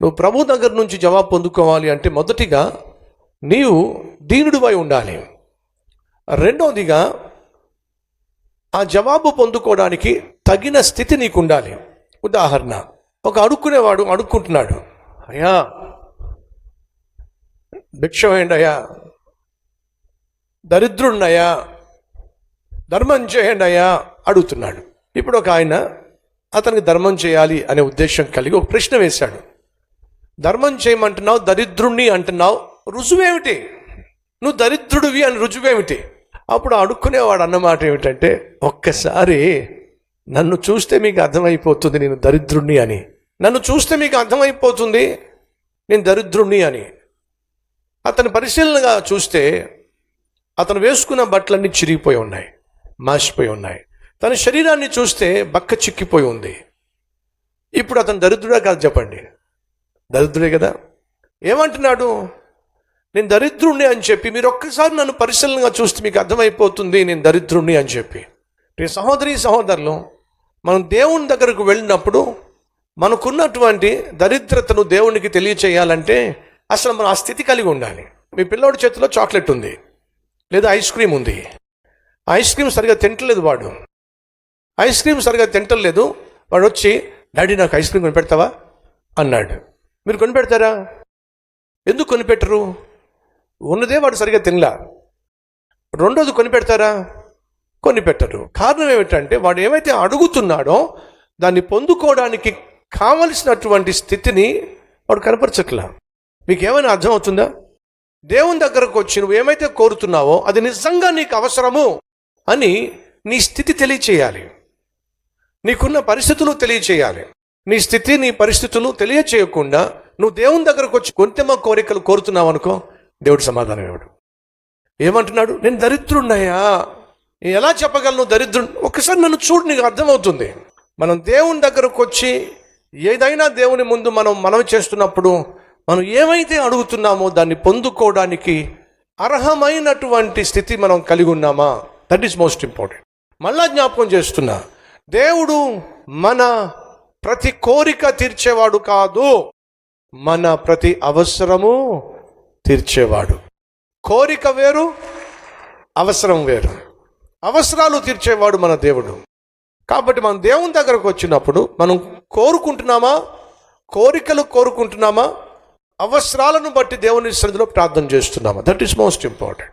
నువ్వు ప్రభు దగ్గర నుంచి జవాబు పొందుకోవాలి అంటే మొదటిగా నీవు దీనుడివై ఉండాలి. రెండవదిగా ఆ జవాబు పొందుకోవడానికి తగిన స్థితి నీకు ఉండాలి. ఉదాహరణ, ఒక అడుక్కునేవాడు అడుక్కుంటున్నాడు, అయ్యా భిక్ష వేయండి అయ్యా, దరిద్రుడినయ్యా, ధర్మం చేయండి అయ్యా అడుగుతున్నాడు. ఇప్పుడు ఒక ఆయన అతనికి ధర్మం చేయాలి అనే ఉద్దేశం కలిగి ఒక ప్రశ్న వేశాడు. ధర్మం చేయమంటున్నావు, దరిద్రుణ్ణి అంటున్నావు, రుజువేమిటి? నువ్వు దరిద్రుడివి అని రుజువేమిటి? అప్పుడు అడుక్కునేవాడు అన్నమాట ఏమిటంటే, ఒక్కసారి నన్ను చూస్తే మీకు అర్థమైపోతుంది నేను దరిద్రుణ్ణి అని. నన్ను చూస్తే మీకు అర్థమైపోతుంది నేను దరిద్రుణ్ణి అని. అతని పరిశీలనగా చూస్తే అతను వేసుకున్న బట్టలన్నీ చిరిగిపోయి ఉన్నాయి, మాసిపోయి ఉన్నాయి. తన శరీరాన్ని చూస్తే బక్క చిక్కిపోయి ఉంది. ఇప్పుడు అతను దరిద్రుడా కాదు చెప్పండి? దరిద్రుడే కదా. ఏమంటున్నాడు? నేను దరిద్రుణ్ణి అని చెప్పి, మీరు ఒక్కసారి నన్ను పరిశీలనగా చూస్తే మీకు అర్థమైపోతుంది నేను దరిద్రుణ్ణి అని చెప్పి. సహోదరి సహోదరులు, మనం దేవుని దగ్గరకు వెళ్ళినప్పుడు మనకున్నటువంటి దరిద్రతను దేవునికి తెలియచేయాలంటే అసలు మనం ఆ స్థితి కలిగి ఉండాలి. మీ పిల్లోడి చేతిలో చాక్లెట్ ఉంది లేదా ఐస్ క్రీమ్ ఉంది. ఐస్ క్రీమ్ సరిగా తింటలేదు వాడు. ఐస్ క్రీమ్ సరిగా తింటలేదు. వాడు వచ్చి, డాడీ నాకు ఐస్ క్రీమ్ కొనిపెడతావా అన్నాడు. మీరు కొనిపెడతారా? ఎందుకు కొనిపెట్టరు? ఉన్నదే వాడు సరిగా తినలా. రెండోది కొనిపెడతారా? కొనిపెట్టరు. కారణం ఏమిటంటే వాడు ఏమైతే అడుగుతున్నాడో దాన్ని పొందుకోవడానికి కావలసినటువంటి స్థితిని వాడు కనపరచట్లా. మీకు ఏమైనా అర్థం అవుతుందా? దేవుని దగ్గరకు వచ్చి నువ్వు ఏమైతే కోరుతున్నావో అది నిజంగా నీకు అవసరము అని నీ స్థితి తెలియచేయాలి. నీకున్న పరిస్థితులు తెలియచేయాలి. నీ స్థితి నీ పరిస్థితులు తెలియచేయకుండా నువ్వు దేవుని దగ్గరకు వచ్చి కొంచెమ కోరికలు కోరుతున్నావు అనుకో, దేవుడు సమాధానం ఇవ్వడు. ఏమంటున్నాడు? నేను దరిద్రున్నయ్యా. ఎలా చెప్పగలను దరిద్రుడు? ఒకసారి నన్ను చూడు, నీకు అర్థమవుతుంది. మనం దేవుని దగ్గరకు వచ్చి ఏదైనా దేవుని ముందు మనం చేస్తున్నప్పుడు మనం ఏమైతే అడుగుతున్నామో దాన్ని పొందుకోవడానికి అర్హమైనటువంటి స్థితి మనం కలిగి ఉన్నామా? That is most important. మళ్ళా జ్ఞాపకం చేస్తున్నా, దేవుడు మన ప్రతి కోరిక తీర్చేవాడు కాదు, మన ప్రతి అవసరము తీర్చేవాడు. కోరిక వేరు, అవసరం వేరు. అవసరాలు తీర్చేవాడు మన దేవుడు. కాబట్టి మనం దేవుని దగ్గరకు వచ్చినప్పుడు మనం కోరుకుంటున్నామా, కోరికలు కోరుకుంటున్నామా, అవసరాలను బట్టి దేవుని సన్నిధిలో ప్రార్థన చేస్తున్నామా? That is most important.